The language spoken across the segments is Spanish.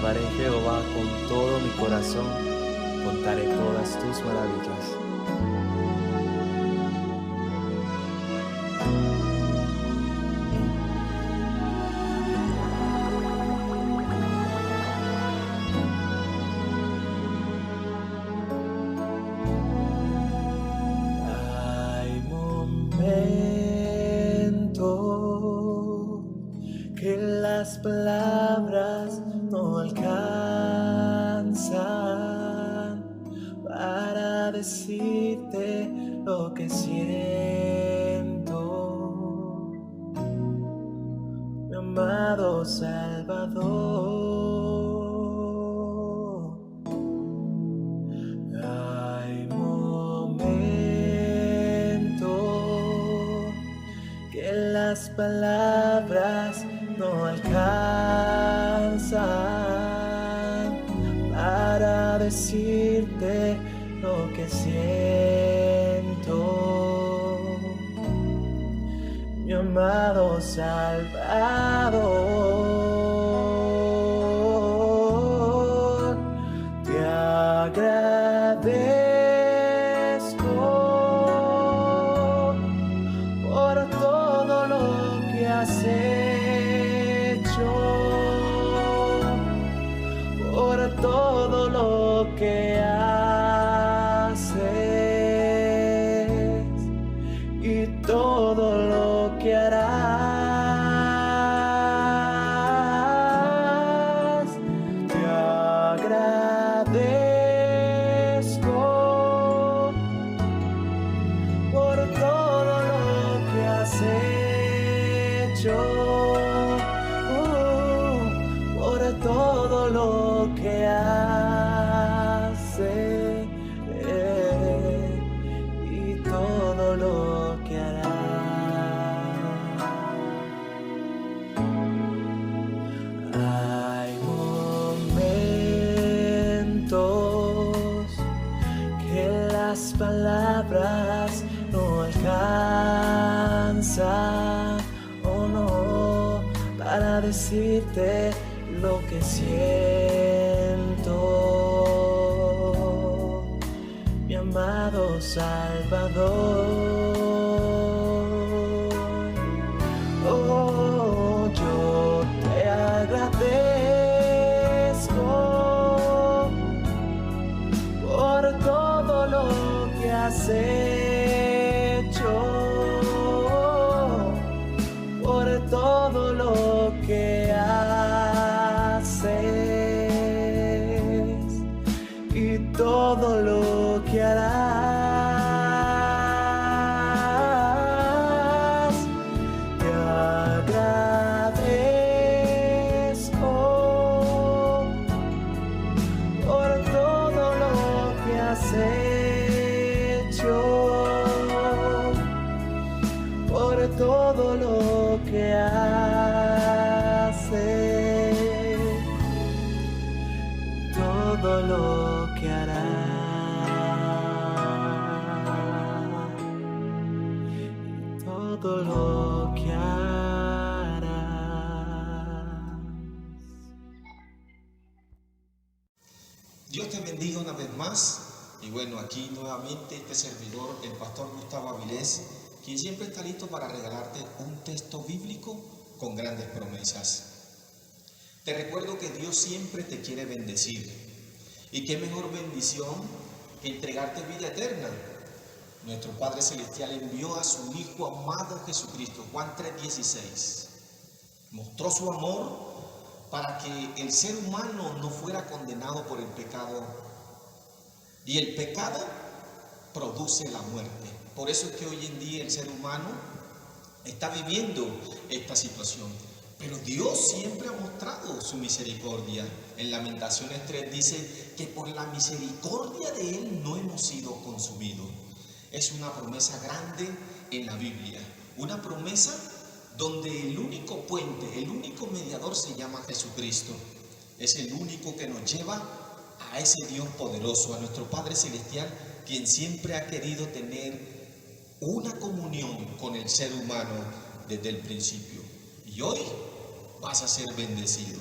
Alabaré Jehová con todo mi corazón, contaré todas tus maravillas. Hay momentos que las palabras no alcanzan para decirte lo que siento, mi amado Salvador. Hay momentos que las palabras no alcanzan para decirte lo que siento, mi amado Salvador. Te agradezco por todo lo que has hecho, por todo lo que haces y todo lo que harás. Te agradezco por todo lo que has hecho, por todo lo que haces y todo lo que harás. Hay momentos que las palabras no alcanzan, oh no, para decirte lo que siento, mi amado Salvador. Oh, yo te agradezco por todo lo que has hecho, por todo lo que haces y todo lo que harás. Te agradezco por todo lo que has hecho, por todo lo que haces, todo lo que harás, todo lo que harás. Dios te bendiga una vez más. Y bueno, aquí nuevamente este servidor, el pastor Gustavo Avilés, quien siempre está listo para regalarte un texto bíblico con grandes promesas. Te recuerdo que Dios siempre te quiere bendecir. Y qué mejor bendición que entregarte vida eterna. Nuestro Padre Celestial envió a su Hijo amado Jesucristo, Juan 3:16. Mostró su amor para que el ser humano no fuera condenado por el pecado. Y el pecado produce la muerte. Por eso es que hoy en día el ser humano está viviendo esta situación. Pero Dios siempre ha mostrado su misericordia. En Lamentaciones 3 dice que por la misericordia de Él no hemos sido consumidos. Es una promesa grande en la Biblia. Una promesa donde el único puente, el único mediador se llama Jesucristo. Es el único que nos lleva a ese Dios poderoso, a nuestro Padre Celestial, quien siempre ha querido tener una comunión con el ser humano desde el principio. Y hoy vas a ser bendecido.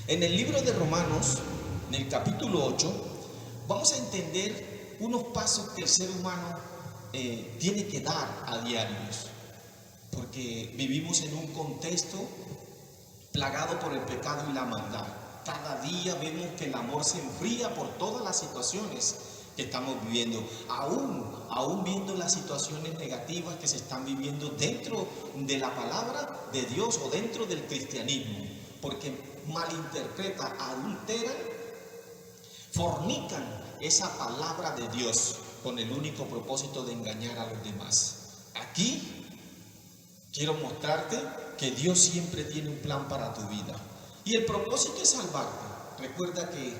En el libro de Romanos, en el capítulo 8, vamos a entender unos pasos que el ser humano tiene que dar a diarios, porque vivimos en un contexto plagado por el pecado y la maldad. Cada día vemos que el amor se enfría por todas las situaciones que estamos viviendo, aún viendo las situaciones negativas que se están viviendo dentro de la palabra de Dios o dentro del cristianismo, porque malinterpretan, adulteran, fornican esa palabra de Dios con el único propósito de engañar a los demás. Aquí quiero mostrarte que Dios siempre tiene un plan para tu vida y el propósito es salvarte. Recuerda que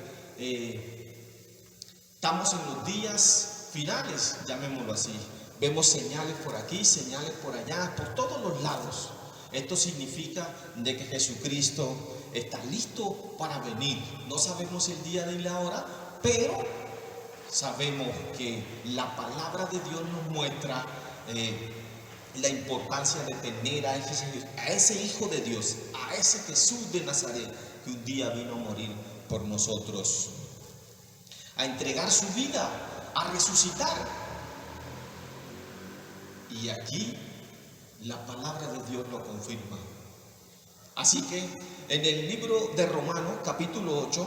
estamos en los días finales, llamémoslo así. Vemos señales por aquí, señales por allá, por todos los lados. Esto significa de que Jesucristo está listo para venir. No sabemos el día ni la hora, pero sabemos que la palabra de Dios nos muestra la importancia de tener a ese Hijo de Dios, a ese Jesús de Nazaret, que un día vino a morir por nosotros, a entregar su vida, a resucitar. Y aquí la palabra de Dios lo confirma. Así que en el libro de Romanos, capítulo 8,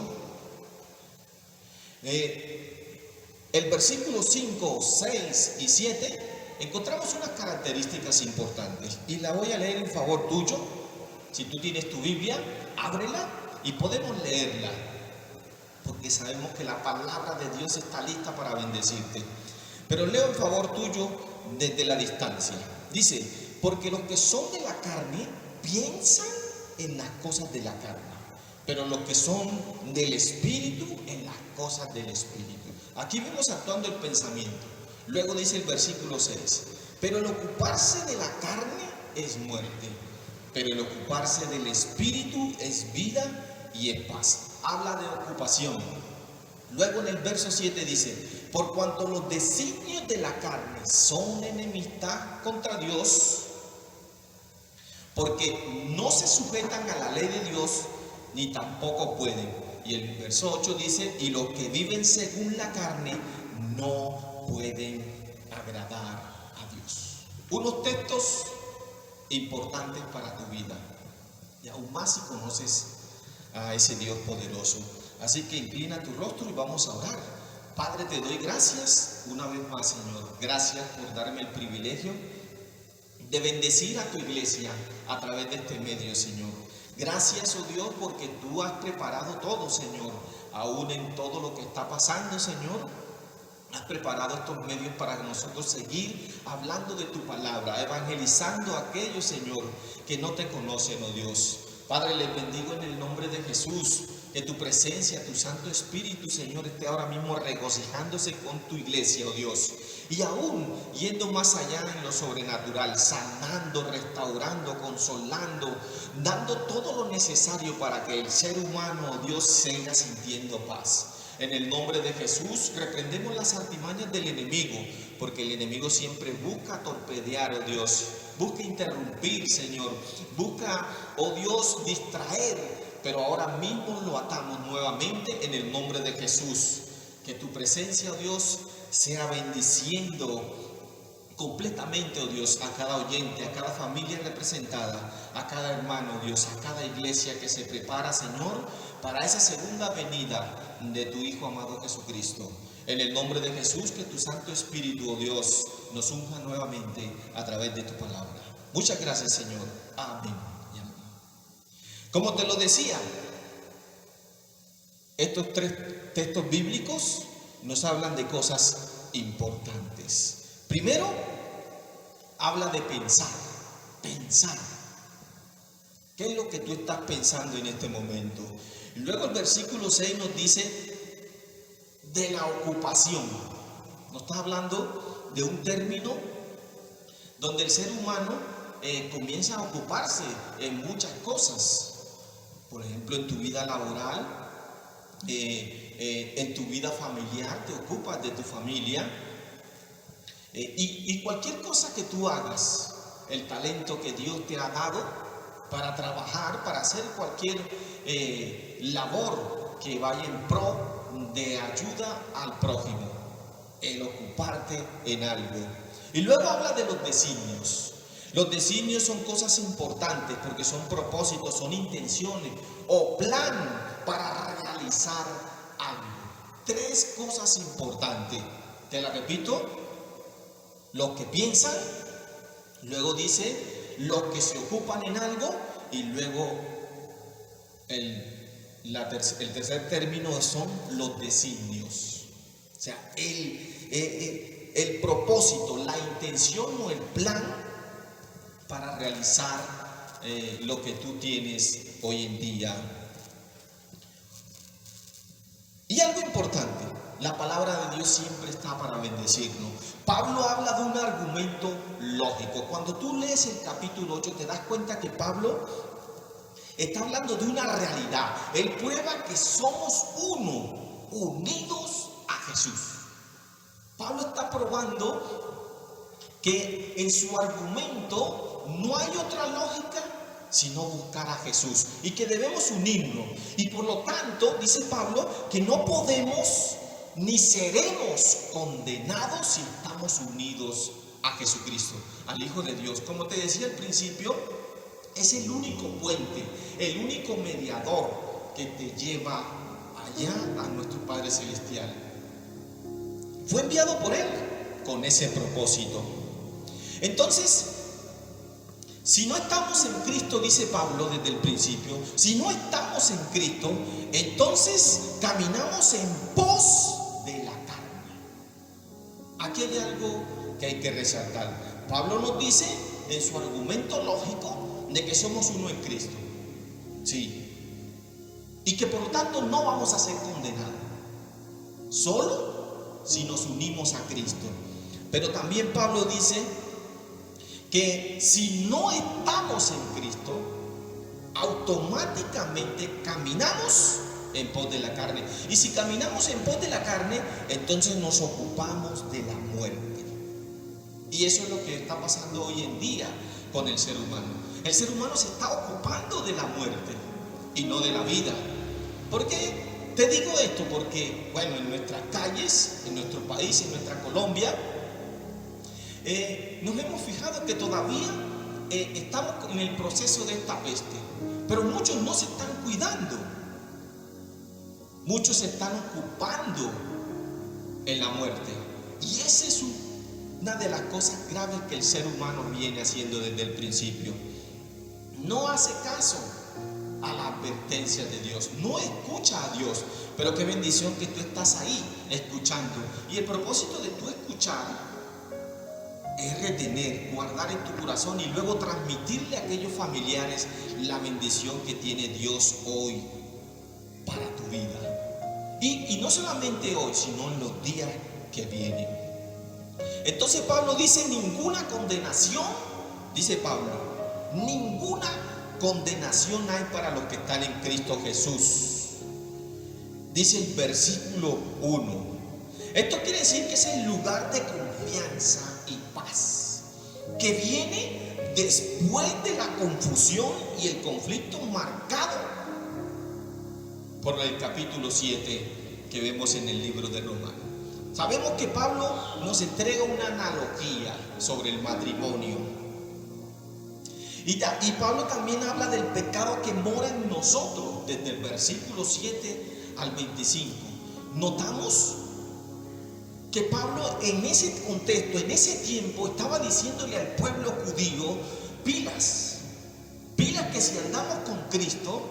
el versículo 5, 6 y 7, encontramos unas características importantes y la voy a leer en favor tuyo. Si tú tienes tu Biblia, ábrela y podemos leerla, porque sabemos que la palabra de Dios está lista para bendecirte. Pero leo en favor tuyo desde la distancia. Dice: porque los que son de la carne piensan en las cosas de la carne, pero los que son del Espíritu en las cosas del Espíritu. Aquí vemos actuando el pensamiento. Luego dice el versículo 6: pero el ocuparse de la carne es muerte, pero el ocuparse del Espíritu es vida y es paz. Habla de ocupación. Luego en el verso 7 dice: por cuanto los designios de la carne son enemistad contra Dios, porque no se sujetan a la ley de Dios, ni tampoco pueden. Y el verso 8 dice: y los que viven según la carne no pueden agradar a Dios. Unos textos importantes para tu vida, y aún más si conoces a ese Dios poderoso. Así que inclina tu rostro y vamos a orar. Padre, te doy gracias una vez más, Señor. Gracias por darme el privilegio de bendecir a tu iglesia a través de este medio, Señor. Gracias, oh Dios, porque tú has preparado todo, Señor. Aún en todo lo que está pasando, Señor, has preparado estos medios para nosotros seguir hablando de tu palabra, evangelizando a aquellos, Señor, que no te conocen, oh Dios. Padre, les bendigo en el nombre de Jesús. Que tu presencia, tu Santo Espíritu, Señor, esté ahora mismo regocijándose con tu iglesia, oh Dios. Y aún yendo más allá en lo sobrenatural, sanando, restaurando, consolando, dando todo lo necesario para que el ser humano, oh Dios, siga sintiendo paz. En el nombre de Jesús reprendemos las artimañas del enemigo, porque el enemigo siempre busca torpedear, oh Dios, busca interrumpir, Señor, busca, oh Dios, distraer. Pero ahora mismo lo atamos nuevamente en el nombre de Jesús. Que tu presencia, oh Dios, sea bendiciendo completamente, oh Dios, a cada oyente, a cada familia representada, a cada hermano, oh Dios, a cada iglesia que se prepara, Señor, para esa segunda venida de tu Hijo amado Jesucristo. En el nombre de Jesús, que tu Santo Espíritu, oh Dios, nos unja nuevamente a través de tu palabra. Muchas gracias, Señor. Amén. Como te lo decía, estos 3 textos bíblicos nos hablan de cosas importantes. Primero, habla de pensar. ¿Qué es lo que tú estás pensando en este momento? Y luego el versículo 6 nos dice de la ocupación. Nos está hablando de un término donde el ser humano comienza a ocuparse en muchas cosas. Por ejemplo, en tu vida laboral, en tu vida familiar, te ocupas de tu familia. Y cualquier cosa que tú hagas, el talento que Dios te ha dado, para trabajar, para hacer cualquier labor que vaya en pro de ayuda al prójimo, el ocuparte en algo. Y luego habla de los designios. Los designios son cosas importantes porque son propósitos, son intenciones o plan para realizar algo. 3 cosas importantes. Te la repito: los que piensan, luego dice los que se ocupan en algo, y luego el tercer término son los designios. O sea, el propósito, la intención o el plan para realizar lo que tú tienes hoy en día. Y algo importante, la palabra de Dios siempre está para bendecirnos. Pablo habla de un argumento lógico. Cuando tú lees el capítulo 8 te das cuenta que Pablo está hablando de una realidad. Él prueba que somos uno, unidos a Jesús. Pablo está probando que en su argumento no hay otra lógica sino buscar a Jesús, y que debemos unirnos. Y por lo tanto, dice Pablo, que no podemos ni seremos condenados si estamos unidos a Jesucristo, al Hijo de Dios. Como te decía al principio, es el único puente, el único mediador que te lleva allá a nuestro Padre Celestial. Fue enviado por Él con ese propósito. Entonces, si no estamos en Cristo, dice Pablo desde el principio, si no estamos en Cristo, entonces caminamos en pos de la carne. Aquí hay algo que hay que resaltar. Pablo nos dice en su argumento lógico de que somos uno en Cristo, sí, y que por lo tanto no vamos a ser condenados, solo si nos unimos a Cristo. Pero también Pablo dice que si no estamos en Cristo, automáticamente caminamos en pos de la carne. Y si caminamos en pos de la carne, entonces nos ocupamos de la muerte. Y eso es lo que está pasando hoy en día con el ser humano. El ser humano se está ocupando de la muerte y no de la vida. ¿Por qué te digo esto? Porque, bueno, en nuestras calles, en nuestro país, en nuestra Colombia, nos hemos fijado que todavía estamos en el proceso de esta peste, pero muchos no se están cuidando, muchos se están ocupando en la muerte, y esa es una de las cosas graves que el ser humano viene haciendo desde el principio. No hace caso a la advertencia de Dios, no escucha a Dios. Pero qué bendición que tú estás ahí escuchando, y el propósito de tú escuchar es retener, guardar en tu corazón y luego transmitirle a aquellos familiares la bendición que tiene Dios hoy para tu vida. Y no solamente hoy, sino en los días que vienen. Entonces Pablo dice: ninguna condenación, dice Pablo, ninguna condenación hay para los que están en Cristo Jesús. Dice el versículo 1. Esto quiere decir que es el lugar de confianza y paz que viene después de la confusión y el conflicto marcado por el capítulo 7 que vemos en el libro de Romanos. Sabemos que Pablo nos entrega una analogía sobre el matrimonio, y Pablo también habla del pecado que mora en nosotros desde el versículo 7 al 25. Notamos que Pablo en ese contexto, en ese tiempo, estaba diciéndole al pueblo judío: pilas que si andamos con Cristo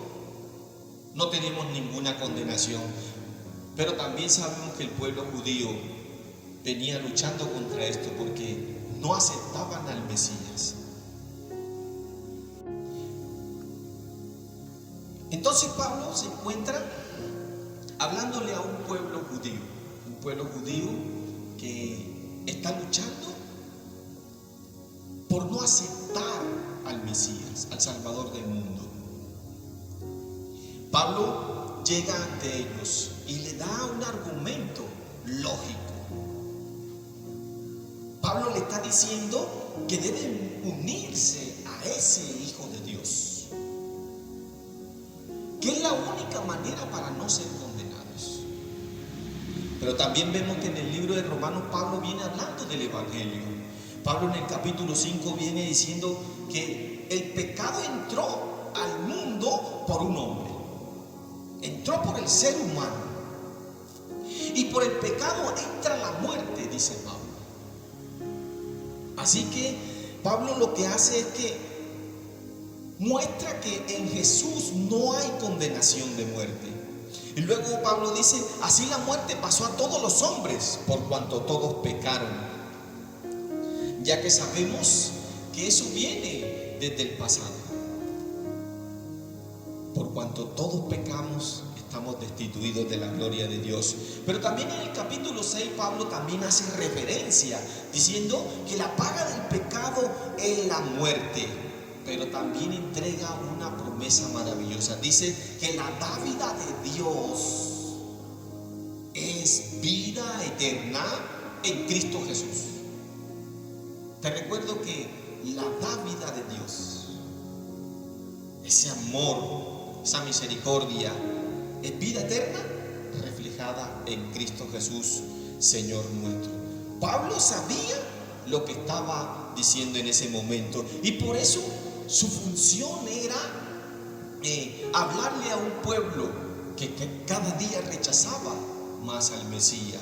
no tenemos ninguna condenación. Pero también sabemos que el pueblo judío venía luchando contra esto porque no aceptaban al Mesías. Entonces Pablo se encuentra hablándole a un pueblo judío que está luchando por no aceptar al Mesías, al Salvador del mundo. Pablo llega ante ellos y le da un argumento lógico. Pablo le está diciendo que deben unirse a ese Hijo de Dios. que es la única manera para no ser condenados. Pero también vemos que en el libro de Romanos Pablo viene hablando del Evangelio. Pablo en el capítulo 5 viene diciendo que el pecado entró al mundo por un hombre, entró por el ser humano, y por el pecado entra la muerte, dice Pablo. Así que Pablo lo que hace es que muestra que en Jesús no hay condenación de muerte. Y luego Pablo dice, así la muerte pasó a todos los hombres, por cuanto todos pecaron. Ya que sabemos que eso viene desde el pasado. Por cuanto todos pecamos, estamos destituidos de la gloria de Dios. Pero también en el capítulo 6 Pablo también hace referencia diciendo que la paga del pecado es la muerte, pero también entrega una promesa maravillosa. Dice que la dádiva de Dios es vida eterna en Cristo Jesús. Te recuerdo que la dádiva de Dios, ese amor, esa misericordia, es vida eterna reflejada en Cristo Jesús, Señor nuestro. Pablo sabía lo que estaba diciendo en ese momento, y por eso su función era hablarle a un pueblo que cada día rechazaba más al Mesías.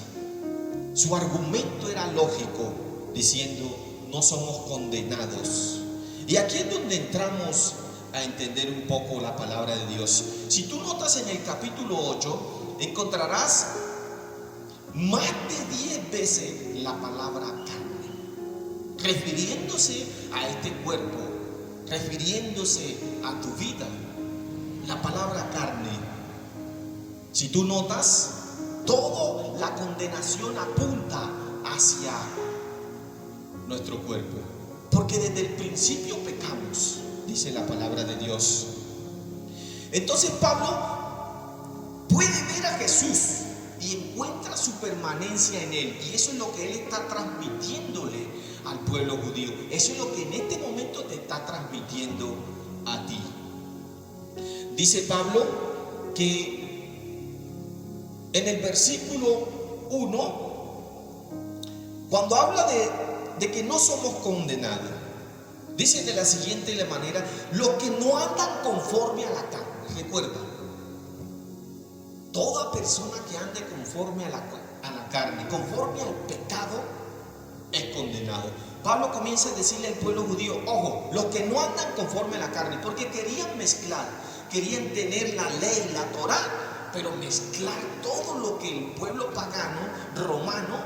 Su argumento era lógico, diciendo: no somos condenados. Y aquí es donde entramos a entender un poco la palabra de Dios. Si tú notas en el capítulo 8, encontrarás más de 10 veces la palabra carne, refiriéndose a este cuerpo, refiriéndose a tu vida. La palabra carne, si tú notas, toda la condenación apunta hacia nuestro cuerpo, porque desde el principio pecamos, dice la palabra de Dios. Entonces Pablo puede ver a Jesús y encuentra su permanencia en él, y eso es lo que él está transmitiéndole al pueblo judío. Eso es lo que en este momento te está transmitiendo a ti. Dice Pablo que en el versículo 1, cuando habla de que no somos condenados, dice de la siguiente manera: los que no andan conforme a la carne. Recuerda, toda persona que ande conforme a la carne, conforme al pecado, es condenado. Pablo comienza a decirle al pueblo judío: ojo, los que no andan conforme a la carne, porque querían mezclar, querían tener la ley, la Torá, pero mezclar todo lo que el pueblo pagano, romano,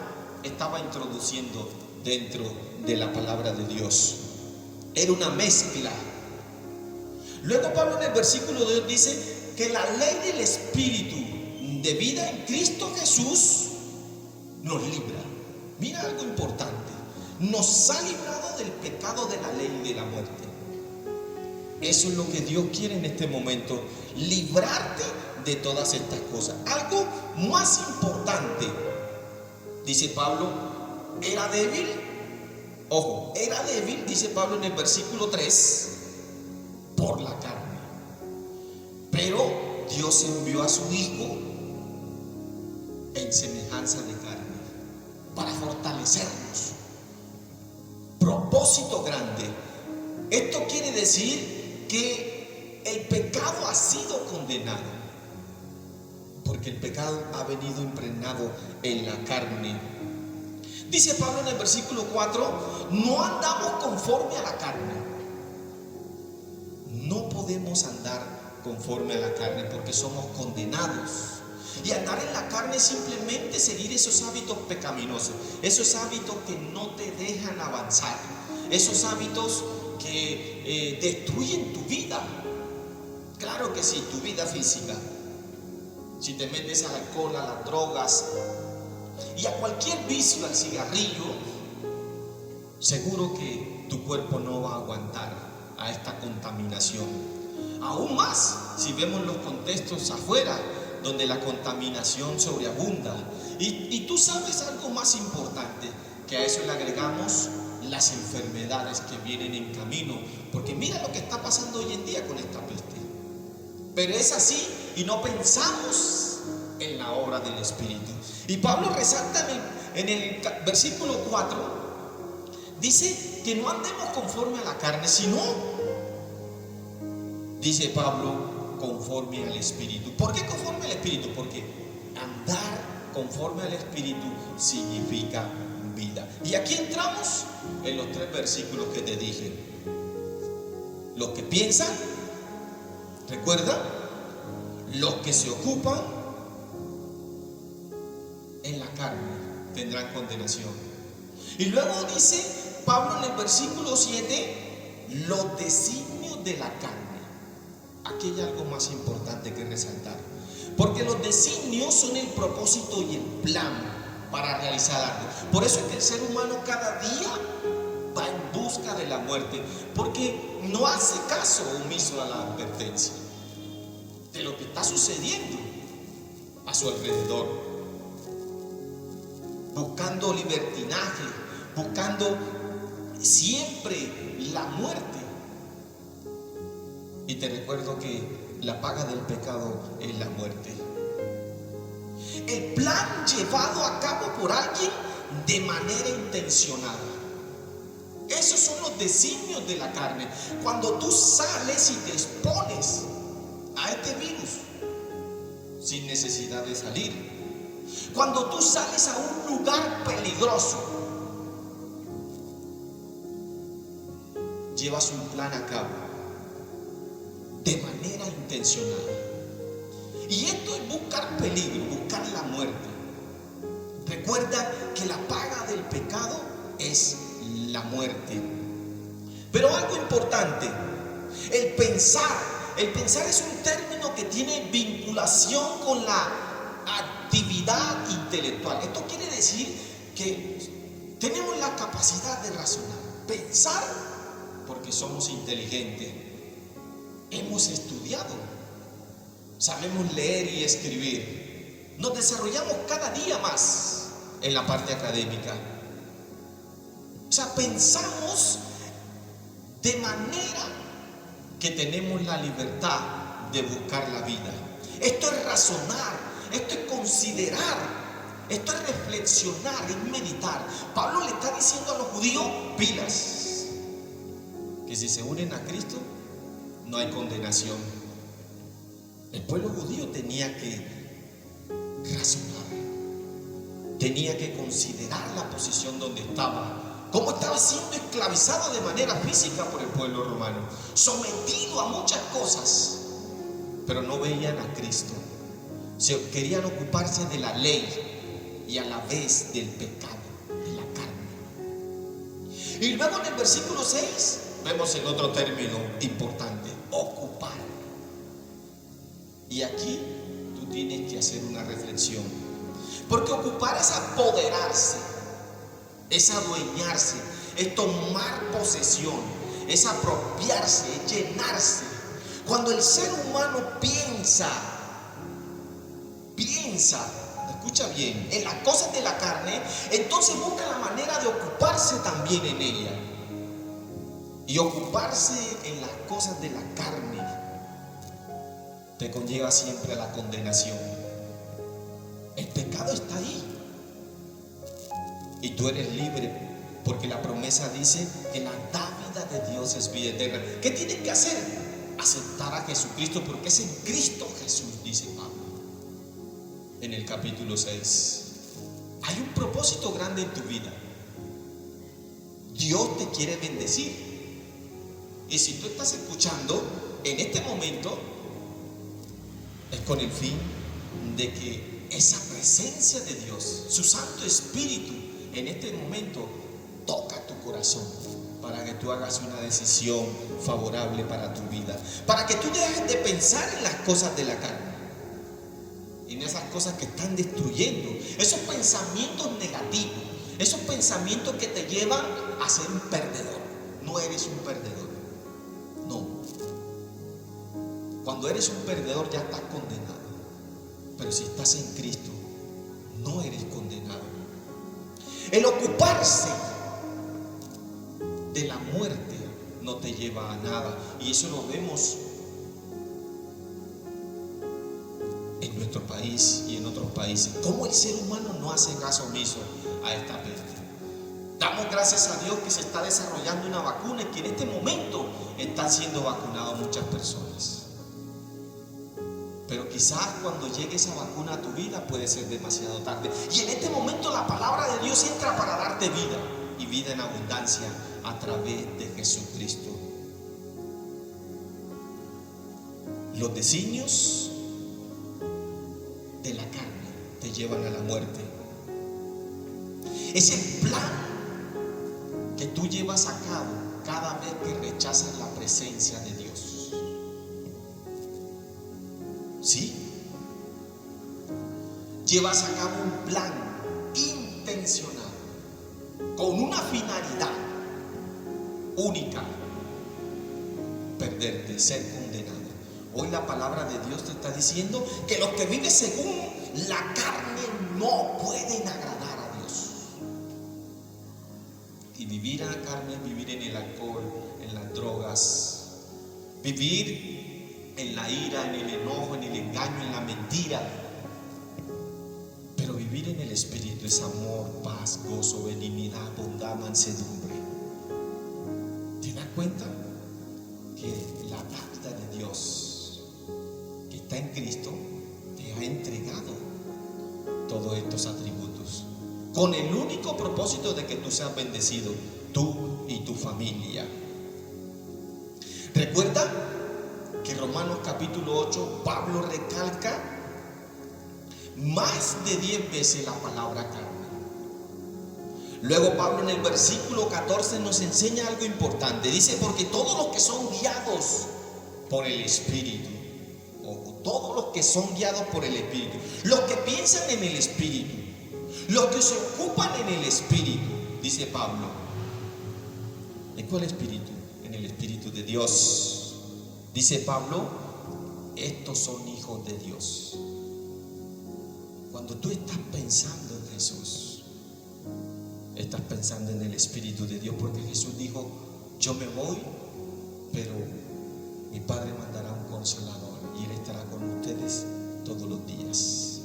estaba introduciendo dentro de la palabra de Dios. Era una mezcla. Luego Pablo en el versículo 2 dice que la ley del Espíritu de vida en Cristo Jesús nos libra. Mira algo importante: nos ha librado del pecado de la ley y de la muerte. Eso es lo que Dios quiere en este momento, librarte de todas estas cosas. Algo más importante, dice Pablo, era débil. Ojo, era débil, dice Pablo en el versículo 3, por la carne. Pero Dios envió a su Hijo en semejanza de carne para fortalecernos. Propósito grande. Esto quiere decir que el pecado ha sido condenado, porque el pecado ha venido impregnado en la carne. Dice Pablo en el versículo 4, no andamos conforme a la carne. No podemos andar conforme a la carne porque somos condenados. Y andar en la carne es simplemente seguir esos hábitos pecaminosos, esos hábitos que no te dejan avanzar, esos hábitos que destruyen tu vida. Claro que sí, tu vida física. Si te metes al alcohol, a las drogas y a cualquier vicio, al cigarrillo, seguro que tu cuerpo no va a aguantar a esta contaminación. Aún más si vemos los contextos afuera, donde la contaminación sobreabunda. Y tú sabes algo más importante, que a eso le agregamos las enfermedades que vienen en camino, porque mira lo que está pasando hoy en día con esta peste. Pero es así y no pensamos en la obra del Espíritu. Y Pablo resalta en el versículo 4, dice que no andemos conforme a la carne, sino, dice Pablo, conforme al Espíritu. ¿Por qué conforme al Espíritu? Porque andar conforme al Espíritu significa vida. Y aquí entramos en los 3 versículos que te dije. Los que piensan, recuerda, los que se ocupan en la carne tendrán condenación. Y luego dice Pablo en el versículo 7, los designios de la carne. Aquí hay algo más importante que resaltar, porque los designios son el propósito y el plan para realizar algo. Por eso es que el ser humano cada día va en busca de la muerte, porque no hace caso omiso a la advertencia de lo que está sucediendo a su alrededor, buscando libertinaje, buscando siempre la muerte. Y te recuerdo que la paga del pecado es la muerte. El plan llevado a cabo por alguien de manera intencional. Esos son los designios de la carne. Cuando tú sales y te expones a este virus sin necesidad de salir. Cuando tú sales a un lugar peligroso, llevas un plan a cabo de manera intencional. Y esto es buscar peligro, buscar la muerte. Recuerda que la paga del pecado es la muerte. Pero algo importante, el pensar es un término que tiene vinculación con la actividad intelectual. Esto quiere decir que tenemos la capacidad de razonar, pensar, porque somos inteligentes. Hemos estudiado, sabemos leer y escribir, nos desarrollamos cada día más en la parte académica. O sea, pensamos de manera que tenemos la libertad de buscar la vida. Esto es razonar, esto es considerar, esto es reflexionar, es meditar. Pablo le está diciendo a los judíos, pilas, que si se unen a Cristo no hay condenación. El pueblo judío tenía que razonar, tenía que considerar la posición donde estaba, cómo estaba siendo esclavizado de manera física por el pueblo romano, sometido a muchas cosas, pero no veían a Cristo. Querían ocuparse de la ley y a la vez del pecado, de la carne. Y luego en el versículo 6 vemos el otro término importante, ocupar. Y aquí tú tienes que hacer una reflexión, porque ocupar es apoderarse, es adueñarse, es tomar posesión, es apropiarse, es llenarse. Cuando el ser humano piensa, escucha bien, en las cosas de la carne, entonces busca la manera de ocuparse también en ella. Y ocuparse en las cosas de la carne te conlleva siempre a la condenación. El pecado está ahí y tú eres libre, porque la promesa dice que la dávida de Dios es vida eterna. ¿Qué tienes que hacer? Aceptar a Jesucristo, porque es en Cristo Jesús, dice Pablo en el capítulo 6. Hay un propósito grande en tu vida. Dios te quiere bendecir. Y si tú estás escuchando en este momento, es con el fin de que esa presencia de Dios, su Santo Espíritu, en este momento toca tu corazón, para que tú hagas una decisión favorable para tu vida, para que tú dejes de pensar en las cosas de la carne, en esas cosas que están destruyendo, esos pensamientos negativos, esos pensamientos que te llevan a ser un perdedor. No eres un perdedor. No. Cuando eres un perdedor ya estás condenado. Pero si estás en Cristo, no eres condenado. El ocuparse de la muerte no te lleva a nada. Y eso lo vemos nuestro país y en otros países. ¿Cómo el ser humano no hace caso omiso a esta peste? Damos gracias a Dios que se está desarrollando una vacuna y que en este momento están siendo vacunadas muchas personas. Pero quizás cuando llegue esa vacuna a tu vida puede ser demasiado tarde. Y en este momento la palabra de Dios entra para darte vida, y vida en abundancia a través de Jesucristo. Los designios de la carne te llevan a la muerte. Es el plan que tú llevas a cabo cada vez que rechazas la presencia de Dios. ¿Sí? Llevas a cabo un plan intencional con una finalidad única: perderte, ser condenado. Hoy la palabra de Dios te está diciendo que los que viven según la carne no pueden agradar a Dios. Y vivir en la carne es vivir en el alcohol, en las drogas, vivir en la ira, en el enojo, en el engaño, en la mentira. Pero vivir en el Espíritu es amor, paz, gozo, benignidad, bondad, mansedumbre. ¿Te das cuenta que la dádiva de Dios que está en Cristo te ha entregado todos estos atributos, con el único propósito de que tú seas bendecido, tú y tu familia? Recuerda que Romanos capítulo 8, Pablo recalca más de 10 veces la palabra carne. Luego Pablo en el versículo 14 nos enseña algo importante. Dice: porque todos los que son guiados por el Espíritu, o todos los que son guiados por el Espíritu, los que piensan en el Espíritu, los que se ocupan en el Espíritu, dice Pablo. ¿En cuál Espíritu? En el Espíritu de Dios. Dice Pablo: estos son hijos de Dios. Cuando tú estás pensando en Jesús, estás pensando en el Espíritu de Dios, porque Jesús dijo: yo me voy, pero mi Padre mandará un consolador y Él estará con ustedes todos los días.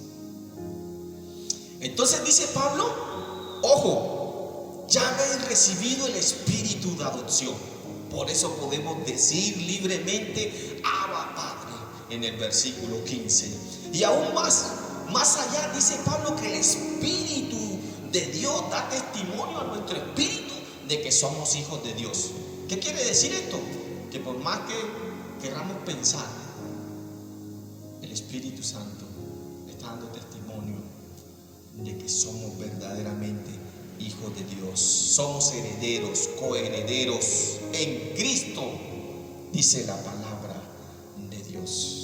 Entonces dice Pablo: ojo, ya habéis recibido el Espíritu de adopción. Por eso podemos decir libremente: Abba, Padre, en el versículo 15. Y aún más allá dice Pablo que el Espíritu de Dios da testimonio a nuestro espíritu de que somos hijos de Dios. ¿Qué quiere decir esto? Que por más que queramos pensar, el Espíritu Santo está dando testimonio de que somos verdaderamente hijos de Dios. Somos herederos, coherederos en Cristo, dice la palabra de Dios.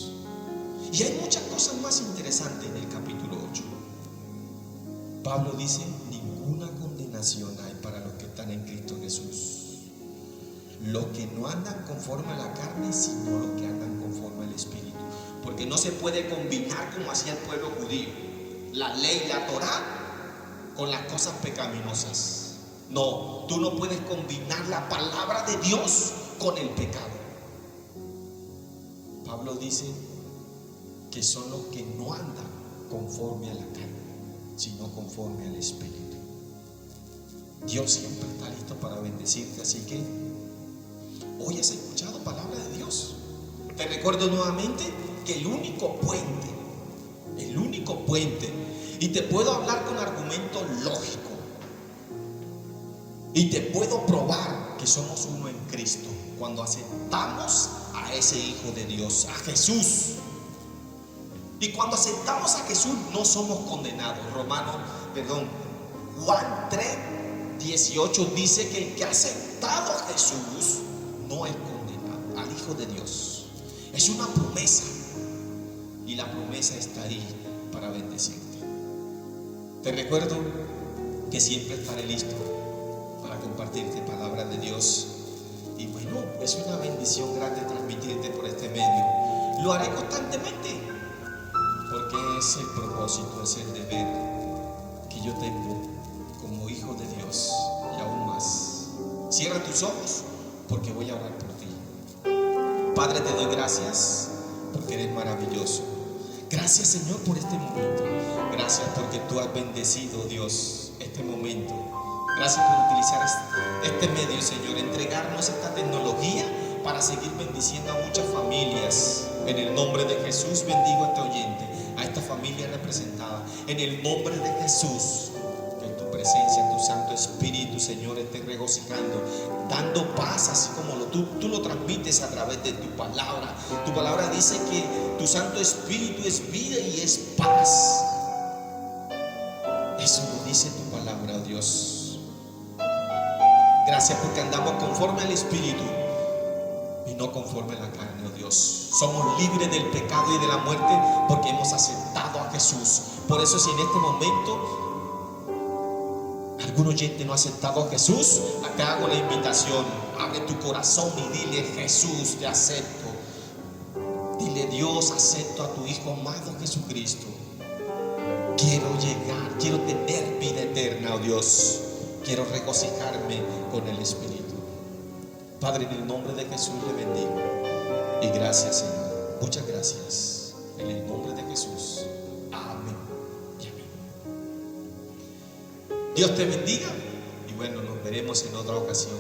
Y hay muchas cosas más interesantes en el capítulo 8. Pablo dice: ninguna condenación hay para los que están en Cristo Jesús, los que no andan conforme a la carne, sino los que andan conforme al Espíritu. Porque no se puede combinar, como hacía el pueblo judío, la ley, la Torá, con las cosas pecaminosas. No, tú no puedes combinar la palabra de Dios con el pecado. Pablo dice que son los que no andan conforme a la carne, sino conforme al Espíritu. Dios siempre está listo para bendecirte, así que hoy has escuchado palabra de Dios. Te recuerdo nuevamente que el único puente, y te puedo hablar con argumento lógico, y te puedo probar que somos uno en Cristo cuando aceptamos a ese Hijo de Dios, a Jesús. Y cuando aceptamos a Jesús no somos condenados. Juan 3:18 dice que el que ha aceptado a Jesús no es condenado, al Hijo de Dios. Es una promesa, y la promesa está ahí para bendecirte. Te recuerdo que siempre estaré listo para compartirte palabra de Dios. Y bueno, es una bendición grande transmitirte por este medio. Lo haré constantemente, porque es el propósito, es el deber que yo tengo como hijo de Dios, y aún más. Cierra tus ojos, porque voy a orar por ti. Padre, te doy gracias porque eres maravilloso. Gracias, Señor, por este momento. Gracias porque tú has bendecido, Dios, este momento. Gracias por utilizar este medio, Señor, entregarnos esta tecnología para seguir bendiciendo a muchas familias. En el nombre de Jesús bendigo a este oyente, a esta familia representada. En el nombre de Jesús, que tu presencia, tu Santo Espíritu, Señor, esté regocijando, dando paz, así como tú lo transmites a través de tu palabra. Tu palabra dice que tu Santo Espíritu es vida y es paz. Eso lo dice tu palabra, oh Dios. Gracias porque andamos conforme al Espíritu y no conforme a la carne, oh Dios. Somos libres del pecado y de la muerte porque hemos aceptado a Jesús. Por eso, si en este momento algún oyente no ha aceptado a Jesús, acá hago la invitación. Abre tu corazón y dile: Jesús, te acepto. Dile: Dios, acepto a tu Hijo amado Jesucristo. Quiero llegar, quiero tener vida eterna, oh Dios. Quiero regocijarme con el Espíritu. Padre, en el nombre de Jesús le bendigo. Y gracias, Señor. Muchas gracias. En el nombre de Jesús. Amén y amén. Dios te bendiga. Y bueno, nos veremos en otra ocasión.